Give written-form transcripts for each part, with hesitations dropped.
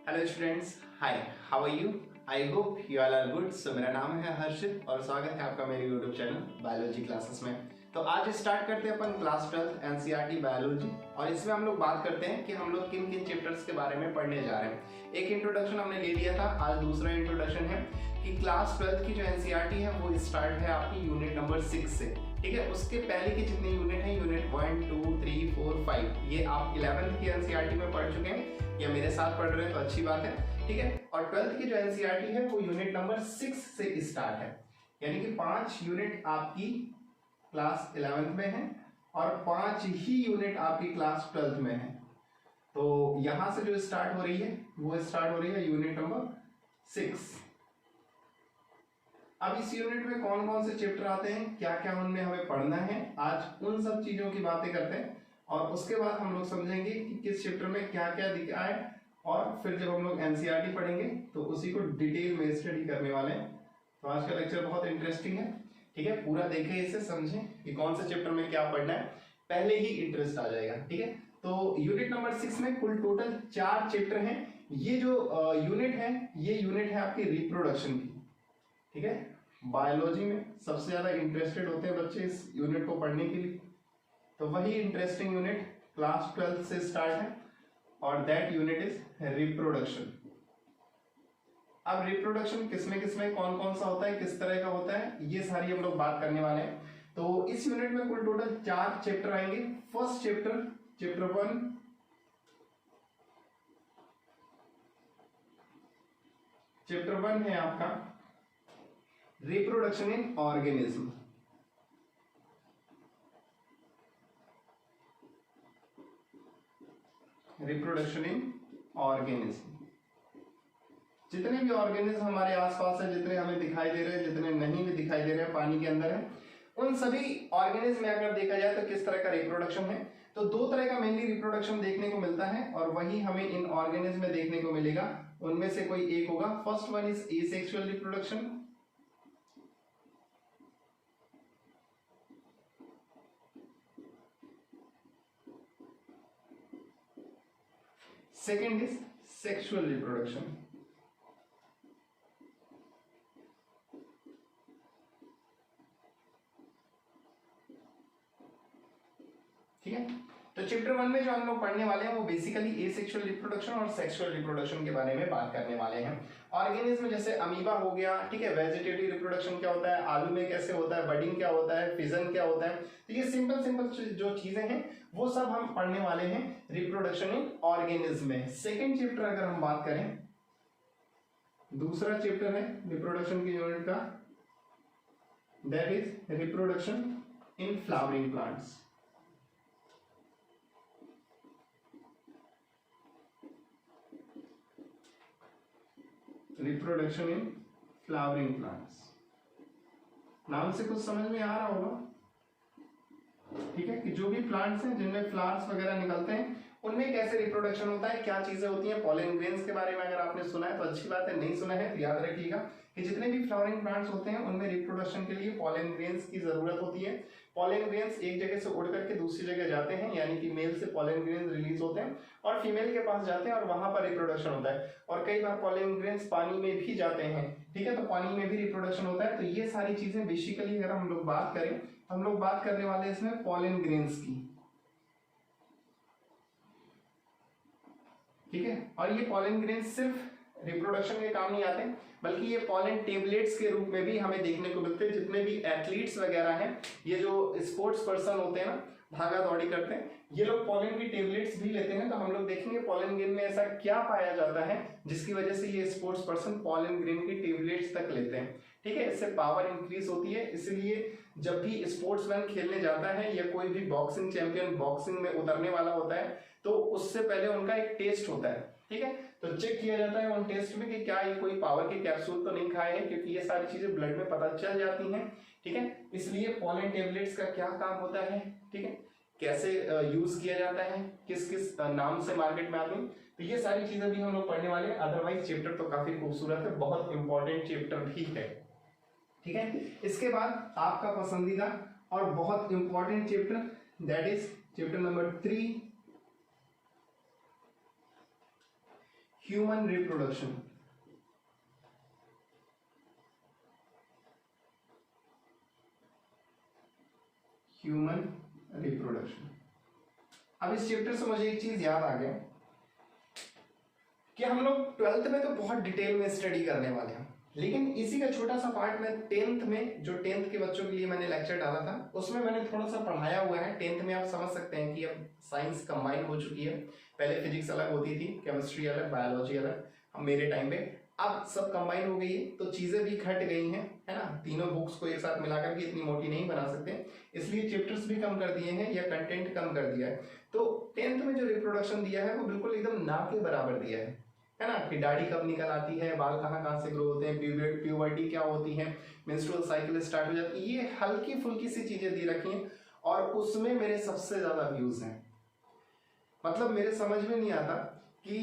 Hello students, hi, how are you? I hope you all are good. So मेरा नाम है हर्षित और स्वागत है आपका मेरे यूट्यूब चैनल बायोलॉजी क्लासेस में। तो आज स्टार्ट करते हैं अपन क्लास 12 एनसीईआरटी बायोलॉजी और इसमें हम लोग बात करते हैं कि हम लोग किन किन चैप्टर्स के बारे में पढ़ने जा रहे हैं। एक इंट्रोडक्शन हमने ले लिया था, आज दूसरा इंट्रोडक्शन है कि क्लास 12 की जो एनसीईआरटी है वो स्टार्ट है आपकी यूनिट नंबर 6 से। ठीक है, उसके पहले के जितने यूनिट हैं, यूनिट 1, 2, 3, 4, 5, ये आप 11th की एनसीईआरटी में पढ़ चुके हैं या मेरे साथ पढ़ रहे हैं तो अच्छी बात है। ठीक है, और 12th की जो एनसीईआरटी है वो यूनिट नंबर 6 से स्टार्ट है, यानी कि 5 यूनिट आपकी क्लास 11th में है और 5 ही यूनिट आपकी क्लास 12th में है। तो यहां से जो स्टार्ट हो रही है वो स्टार्ट हो रही है यूनिट नंबर 6। अब इस यूनिट में कौन कौन से चैप्टर आते हैं, क्या क्या उनमें हमें पढ़ना है, आज उन सब चीजों की बातें करते हैं और उसके बाद हम लोग समझेंगे कि किस चैप्टर में क्या क्या दिखा है और फिर जब हम लोग एनसीईआरटी पढ़ेंगे तो उसी को डिटेल में स्टडी करने वाले हैं। तो आज का लेक्चर बहुत इंटरेस्टिंग है। ठीक है, पूरा देखें, इसे समझें कि कौन से चैप्टर में क्या पढ़ना है, पहले ही इंटरेस्ट आ जाएगा। ठीक है, तो यूनिट नंबर 6 में कुल टोटल 4 चैप्टर हैं। ये जो यूनिट है ये यूनिट है आपकी रिप्रोडक्शन की। ठीक है, बायोलॉजी में सबसे ज्यादा इंटरेस्टेड होते हैं बच्चे इस यूनिट को पढ़ने के लिए, तो वही इंटरेस्टिंग यूनिट क्लास 12 से स्टार्ट है और दैट यूनिट इज रिप्रोडक्शन। अब रिप्रोडक्शन किसमें कौन कौन सा होता है, किस तरह का होता है, ये सारी हम लोग बात करने वाले हैं। तो इस यूनिट में कुल टोटल 4 चैप्टर आएंगे। फर्स्ट चैप्टर, चैप्टर 1, चैप्टर 1 है आपका reproduction in organism. Reproduction in organism, जितने भी ऑर्गेनिज्म हमारे आसपास है, जितने हमें दिखाई दे रहे हैं, जितने नहीं भी दिखाई दे रहे हैं, पानी के अंदर है, उन सभी ऑर्गेनिज्म में अगर देखा जाए तो किस तरह का रिप्रोडक्शन है, तो 2 तरह का मेनली रिप्रोडक्शन देखने को मिलता है और वही हमें इन ऑर्गेनिज्म में देखने को मिलेगा। उनमें से कोई एक होगा। First one is asexual reproduction, second is sexual reproduction. ठीक है, तो चैप्टर 1 में जो हम लोग पढ़ने वाले हैं वो बेसिकली एसेक्सुअल रिप्रोडक्शन और सेक्सुअल रिप्रोडक्शन के बारे में बात करने वाले हैं। ऑर्गेनिज्म जैसे अमीबा हो गया, ठीक है, वेजिटेटिव रिप्रोडक्शन क्या होता है, आलू में कैसे होता है, बडिंग क्या होता है, फिजन क्या होता है, तो ये सिंपल जो चीजें हैं वो सब हम पढ़ने वाले हैं रिप्रोडक्शन इन ऑर्गेनिज्म में। सेकेंड चैप्टर अगर हम बात करें, दूसरा चैप्टर है रिप्रोडक्शन की यूनिट का, that is reproduction in flowering plants. Reproduction in flowering plants, नाम से कुछ समझ में आ रहा होगा। ठीक है, कि जो भी प्लांट्स हैं जिनमें फ्लावर्स वगैरह निकलते हैं उनमें कैसे रिप्रोडक्शन होता है, क्या चीजें होती हैं। पॉलन ग्रेन्स के बारे में अगर आपने सुना है तो अच्छी बात है, नहीं सुना है तो याद रखिएगा कि जितने भी फ्लावरिंग प्लांट्स होते हैं उनमें रिप्रोडक्शन के लिए पॉलन ग्रेन्स की जरूरत होती है। पॉलन ग्रेन्स एक जगह से उड़ करके दूसरी जगह जाते हैं, यानी कि मेल से पॉलन ग्रेन्स रिलीज होते हैं और फीमेल के पास जाते हैं और वहां पर रिप्रोडक्शन होता है। और कई बार पॉलन ग्रेन्स पानी में भी जाते हैं, ठीक है, तो पानी में भी रिप्रोडक्शन होता है। तो ये सारी चीजें बेसिकली अगर हम लोग बात करें, हम लोग बात करने वाले हैं इसमें पॉलन ग्रेन्स की। ठीक है, और ये पॉलन ग्रेन्स सिर्फ रिप्रोडक्शन के काम नहीं आते बल्कि ये पॉलन टेबलेट्स के रूप में भी हमें देखने को मिलते हैं। जितने भी एथलीट्स वगैरह हैं, ये जो स्पोर्ट्स पर्सन होते हैं ना, भागा दौड़ी करते हैं, ये लोग पॉलन की टेबलेट्स भी लेते हैं। तो हम लोग देखेंगे पॉलन ग्रेन में ऐसा क्या पाया जाता है जिसकी वजह से ये स्पोर्ट्स पर्सन पॉलन ग्रेन की टेबलेट्स तक लेते हैं। ठीक है, इससे पावर इंक्रीज होती है, इसलिए जब भी स्पोर्ट्समैन खेलने जाता है या कोई भी बॉक्सिंग चैंपियन बॉक्सिंग में उतरने वाला होता है तो उससे पहले उनका एक टेस्ट होता है। ठीक है, तो चेक किया जाता है उन टेस्ट में कि क्या ये कोई पावर के कैप्सूल तो नहीं खाए हैं, क्योंकि ये सारी चीजें ब्लड में पता चल जाती हैं। ठीक है, इसलिए पॉलन टेबलेट्स का क्या काम होता है, ठीक है, कैसे यूज किया जाता है, किस किस नाम से मार्केट में आते हैं, तो ये सारी चीजें भी हम लोग पढ़ने वाले हैं। अदरवाइज चैप्टर तो काफी खूबसूरत है, बहुत इंपॉर्टेंट चैप्टर भी है। ठीक है, इसके बाद आपका पसंदीदा और बहुत important chapter, that is chapter number 3, human reproduction. Human reproduction. अब इस चैप्टर से मुझे एक चीज याद आ गया कि हम लोग 12th में तो बहुत डिटेल में स्टडी करने वाले हैं, लेकिन इसी का छोटा सा पार्ट मैं 10th में, जो 10th के बच्चों के लिए मैंने लेक्चर डाला था, उसमें मैंने थोड़ा सा पढ़ाया हुआ है। 10th में आप समझ सकते हैं कि अब साइंस कंबाइन हो चुकी है। पहले फिजिक्स अलग होती थी, केमिस्ट्री अलग, बायोलॉजी अलग, अब मेरे टाइम पे अब सब कंबाइन हो गई है, तो चीजें भी घट गई हैं, है ना। तीनों बुक्स को एक साथ मिलाकर के इतनी मोटी नहीं बना सकते, इसलिए चैप्टर्स भी कम कर दिए हैं या कंटेंट कम कर दिया है। तो 10th में जो रिप्रोडक्शन दिया है वो बिल्कुल एकदम ना के बराबर दिया है ना, कि दाढ़ी कब निकल आती है, बाल कहाँ से ग्रो होते हैं, प्यूबर्टी क्या होती है, मेंस्ट्रुअल साइकिल स्टार्ट हो जाती है, ये हल्की फुल्की सी चीजें दी रखी हैं। और उसमें मेरे सबसे ज्यादा व्यूज हैं। मतलब मेरे समझ में नहीं आता कि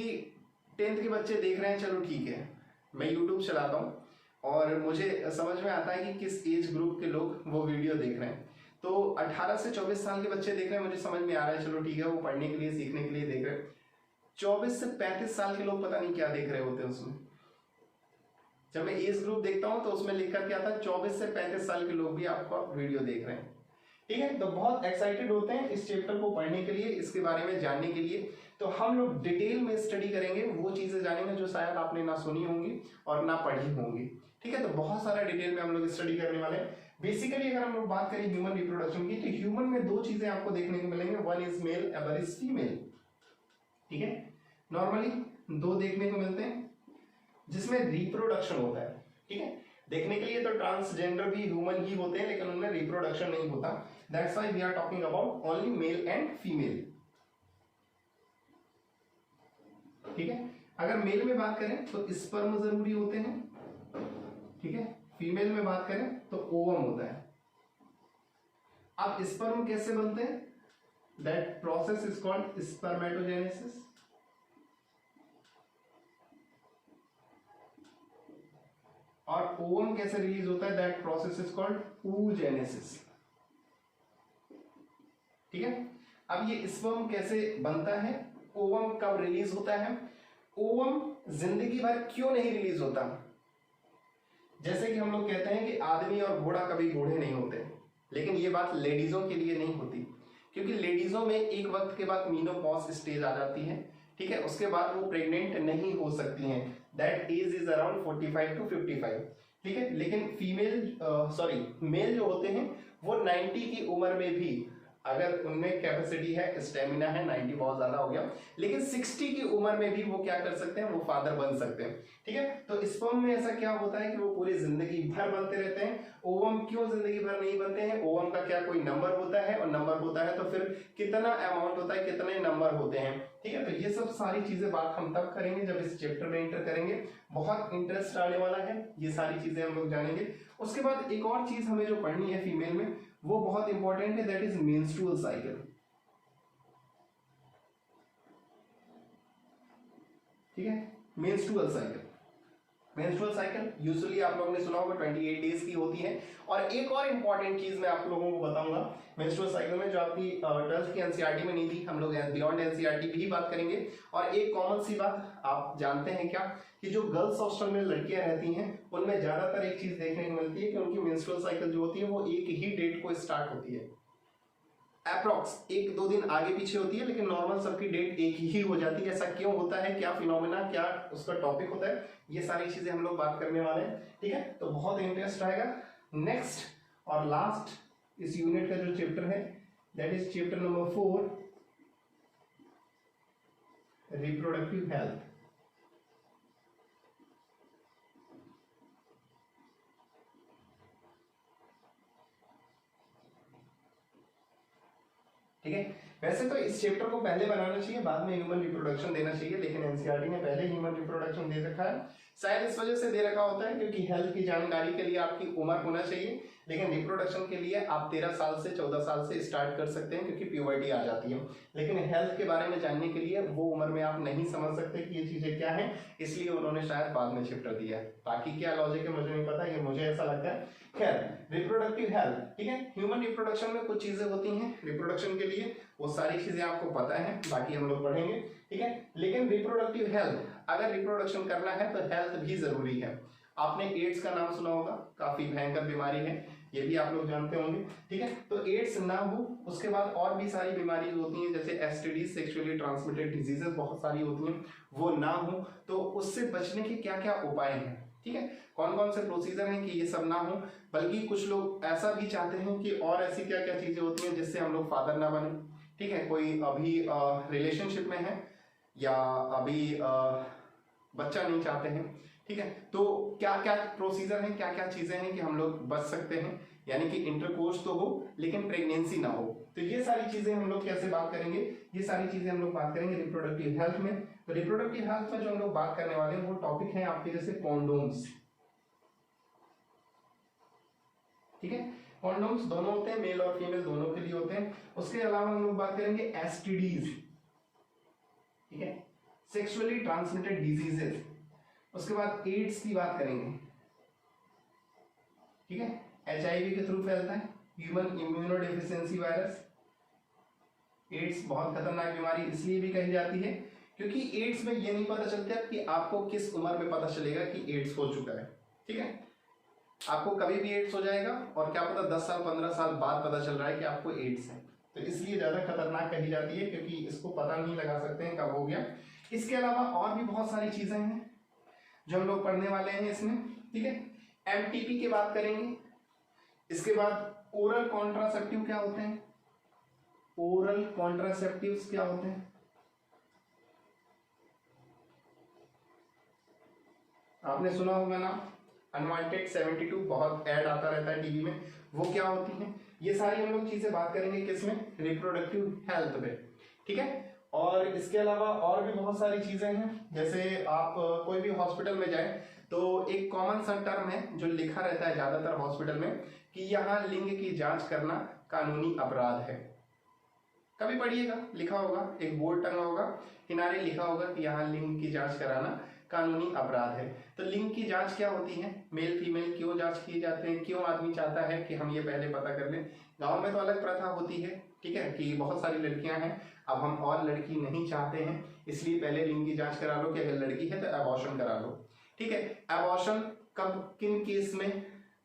10th के बच्चे देख रहे हैं, चलो ठीक है, मैं यूट्यूब चलाता हूँ और मुझे समझ में आता है कि किस एज ग्रुप के लोग वो वीडियो देख रहे हैं। तो 18 से 24 साल के बच्चे देख रहे हैं, मुझे समझ में आ रहा है, चलो ठीक है, वो पढ़ने के लिए, सीखने के लिए देख रहे हैं। 24 से 35 साल के लोग पता नहीं क्या देख रहे होते हैं उसमें। जब मैं एज ग्रुप देखता हूं तो उसमें लिखकर क्या था, 24 से 35 साल के लोग भी आपको वीडियो देख रहे हैं। ठीक है, तो बहुत एक्साइटेड होते हैं इस चैप्टर को पढ़ने के लिए, इसके बारे में जानने के लिए। तो हम लोग डिटेल में स्टडी करेंगे, वो चीजें जानेंगे जो शायद आपने ना सुनी होंगी और ना पढ़ी होंगी। ठीक है, तो बहुत सारा डिटेल में हम लोग स्टडी करने वाले हैं। बेसिकली अगर हम लोग बात करें ह्यूमन रिप्रोडक्शन की, तो ह्यूमन में दो चीजें आपको देखने को मिलेंगे, one is male, other is female. ठीक है, नॉर्मली दो देखने को मिलते हैं जिसमें रिप्रोडक्शन होता है। ठीक है, देखने के लिए तो ट्रांसजेंडर भी ह्यूमन ही होते हैं, लेकिन उनमें रिप्रोडक्शन नहीं होता। That's why we are talking about only male and female. ठीक है, अगर मेल में बात करें तो स्पर्म जरूरी होते हैं। ठीक है, फीमेल में बात करें तो ओवम होता है। अब स्पर्म कैसे बनते हैं, that process is called spermatogenesis. और ओवम कैसे रिलीज होता है, that process is called oogenesis। ठीक है, अब ये स्पर्म कैसे बनता है, ओवम कब रिलीज होता है, ओवम जिंदगी भर क्यों नहीं रिलीज होता। जैसे कि हम लोग कहते हैं कि आदमी और घोड़ा कभी बूढ़े नहीं होते, लेकिन ये बात लेडीजों के लिए नहीं होती, क्योंकि लेडीजों में एक वक्त के बाद मीनोपॉज स्टेज आ जाती है। ठीक है, उसके बाद वो प्रेग्नेंट नहीं हो सकती हैं, that age is around 45 to 55। ठीक है, लेकिन मेल जो होते हैं वो 90 की उम्र में भी, अगर उनमें कैपेसिटी है, स्टेमिना है, 90 बहुत ज्यादा हो गया, लेकिन 60 की उम्र में भी वो क्या कर सकते हैं, वो फादर बन सकते हैं। ठीक है, तो स्पर्म में ऐसा क्या होता है कि वो पूरी जिंदगी भर बनते रहते हैं। ओवम क्यों जिंदगी भर नहीं बनते हैं, ओवम का क्या कोई नंबर होता है, और नंबर होता है तो फिर कितना अमाउंट होता है, कितने नंबर होते हैं। ठीक है, तो ये सब सारी चीजें बात हम तब करेंगे जब इस चैप्टर में एंटर करेंगे। बहुत इंटरेस्ट आने वाला है, ये सारी चीजें हम लोग जानेंगे। उसके बाद एक और चीज हमें जो पढ़नी है फीमेल में, वो बहुत इंपॉर्टेंट है, दैट इज मेंस्ट्रुअल साइकिल। ठीक है, menstrual cycle, menstrual cycle usually आप लोगों ने सुना होगा 28 डेज की होती है। और एक और इंपॉर्टेंट चीज मैं आप लोगों को बताऊंगा मेंस्ट्रुअल साइकिल में, जो आपकी 12th की एनसीईआरटी में नहीं थी, हम लोग बियॉन्ड एनसीईआरटी भी बात करेंगे। और एक कॉमन सी बात आप जानते हैं क्या, कि जो गर्ल्स हॉस्टल में लड़कियां रहती हैं उनमें ज्यादातर एक चीज देखने को मिलती है कि उनकी मेंस्ट्रुअल साइकिल जो होती है वो एक ही डेट को स्टार्ट होती है, अप्रॉक्स 1-2 दिन आगे पीछे होती है, लेकिन नॉर्मल सबकी डेट एक ही हो जाती है। ऐसा क्यों होता है, क्या फिनोमेना, क्या उसका टॉपिक होता है, ये सारी चीजें हम लोग बात करने वाले हैं। ठीक है, तो बहुत इंटरेस्ट आएगा। नेक्स्ट और लास्ट इस यूनिट का जो चैप्टर है, that is chapter number 4, reproductive health. ठीक है, वैसे तो इस चैप्टर को पहले बनाना चाहिए, बाद में ह्यूमन रिप्रोडक्शन देना चाहिए, लेकिन एनसीईआरटी ने पहले ह्यूमन रिप्रोडक्शन दे रखा है। शायद इस वजह से दे रखा होता है क्योंकि हेल्थ की जानकारी के लिए आपकी उम्र होना चाहिए, लेकिन रिप्रोडक्शन के लिए आप 13 साल से 14 साल से स्टार्ट कर सकते हैं क्योंकि प्यूबर्टी आ जाती है। लेकिन हेल्थ के बारे में जानने के लिए वो उम्र में आप नहीं समझ सकते कि ये चीजें क्या है, इसलिए उन्होंने शायद बाद में चैप्टर दिया है। बाकी क्या लॉजिक है मुझे नहीं पता, ये मुझे ऐसा लगता है। खैर रिप्रोडक्टिव हेल्थ, ठीक है, ह्यूमन रिप्रोडक्शन में कुछ चीजें होती हैं रिप्रोडक्शन के लिए, वो सारी चीजें आपको पता है, बाकी हम लोग पढ़ेंगे, ठीक है। लेकिन रिप्रोडक्टिव हेल्थ, अगर रिप्रोडक्शन करना है तो हेल्थ भी जरूरी है। आपने एड्स का नाम सुना होगा, काफी भयंकर बीमारी है, ये भी आप लोग जानते होंगे, ठीक है। तो एड्स ना हो, उसके बाद और भी सारी बीमारी होती हैं जैसे एसटीडी, सेक्सुअली ट्रांसमिटेड डिजीजेस बहुत सारी होती हैं, वो ना हो तो उससे बचने के क्या क्या उपाय हैं, ठीक है, कौन कौन से प्रोसीजर हैं कि ये सब ना हो। बल्कि कुछ लोग ऐसा भी चाहते हैं कि और ऐसी क्या क्या चीजें होती हैं जिससे हम लोग फादर ना बने, ठीक है, कोई अभी रिलेशनशिप में है या अभी बच्चा नहीं चाहते हैं, ठीक है, तो क्या क्या प्रोसीजर हैं, क्या क्या चीजें हैं कि हम लोग बच सकते हैं, यानी कि इंटरकोर्स तो हो लेकिन प्रेगनेंसी ना हो। तो ये सारी चीजें हम लोग कैसे बात करेंगे, ये सारी चीजें हम लोग बात करेंगे रिप्रोडक्टिव हेल्थ में। तो रिप्रोडक्टिव हेल्थ में जो हम लोग बात करने वाले हैं वो टॉपिक है आपके जैसे कॉन्डोम्स, ठीक है, कॉन्डोम्स दोनों होते हैं, मेल और फीमेल दोनों के लिए होते हैं। उसके अलावा हम लोग बात करेंगे एसटीडीज, ठीक है, सेक्सुअली ट्रांसमिटेड डिजीजेस, उसके बाद एड्स की बात करेंगे, ठीक है, एचआईवी के थ्रू फैलता है, ह्यूमन इम्यूनोडेफिशिएंसी वायरस। एड्स बहुत खतरनाक बीमारी इसलिए भी कही जाती है क्योंकि एड्स में ये नहीं पता चलता कि आपको किस उम्र में पता चलेगा कि एड्स हो चुका है, ठीक है, आपको कभी भी एड्स हो जाएगा और क्या पता 10 साल 15 साल बाद पता चल रहा है कि आपको एड्स है, तो इसलिए ज्यादा खतरनाक कही जाती है क्योंकि इसको पता नहीं लगा सकते हैं कब हो गया। इसके अलावा और भी बहुत सारी चीजें हैं जो हम लोग पढ़ने वाले हैं इसमें, ठीक है, एमटीपी की बात करेंगे। इसके बाद ओरल कॉन्ट्रासेप्टिव क्या होते हैं, ओरल कॉन्ट्रासेप्टिव्स क्या होते हैं, आपने सुना होगा ना, अनवांटेड 72 बहुत ऐड आता रहता है टीवी में, वो क्या होती हैं, ये सारी हम लोग चीजें बात करेंगे किसमें, रिप्रोडक्टिव हेल्थ में, ठीक है। और इसके अलावा और भी बहुत सारी चीजें हैं, जैसे आप कोई भी हॉस्पिटल में जाए तो एक कॉमन सा टर्म है जो लिखा रहता है ज्यादातर हॉस्पिटल में कि यहाँ लिंग की जांच करना कानूनी अपराध है। कभी पढ़िएगा, लिखा होगा, एक बोर्ड टंगा होगा, किनारे लिखा होगा कि यहाँ लिंग की जांच कराना कानूनी अपराध है। तो लिंग की जांच क्या होती है, मेल फीमेल क्यों जांच किए जाते हैं, क्यों आदमी चाहता है कि हम ये पहले पता कर लें। गांव में तो अलग प्रथा होती है, ठीक है, कि बहुत सारी लड़कियां हैं, अब हम और लड़की नहीं चाहते हैं इसलिए पहले लिंग की जांच करा लो कि अगर लड़की है तो अबॉर्शन करा लो, ठीक है। अबॉर्शन कब किन केस में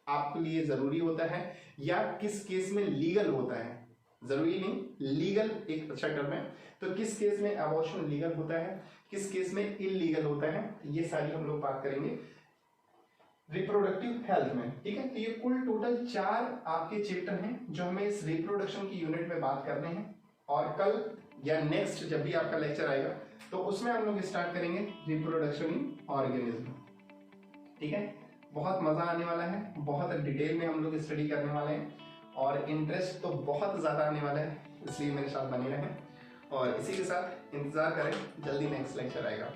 आपके लिए जरूरी होता है या किस केस में लीगल होता है, जरूरी नहीं, लीगल एक अच्छा टर्म है, तो किस केस में अबॉर्शन लीगल होता है, किस केस में इलीगल होता है, ये सारी हम लोग बात करेंगे रिप्रोडक्टिव हेल्थ में, ठीक है। तो ये कुल टोटल 4 आपके चैप्टर हैं जो हमें इस रिप्रोडक्शन की यूनिट में बात करने हैं, और कल या नेक्स्ट जब भी आपका लेक्चर आएगा तो उसमें हम लोग स्टार्ट करेंगे रिप्रोडक्शन इन ऑर्गेनिज्म, ठीक है। बहुत मजा आने वाला है, बहुत डिटेल में हम लोग स्टडी करने वाले हैं और इंटरेस्ट तो बहुत ज्यादा आने वाला है, इसलिए मेरे साथ बने रहें और इसी के साथ इंतजार करें, जल्दी नेक्स्ट लेक्चर आएगा।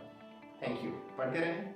थैंक यू, पढ़ते रहें।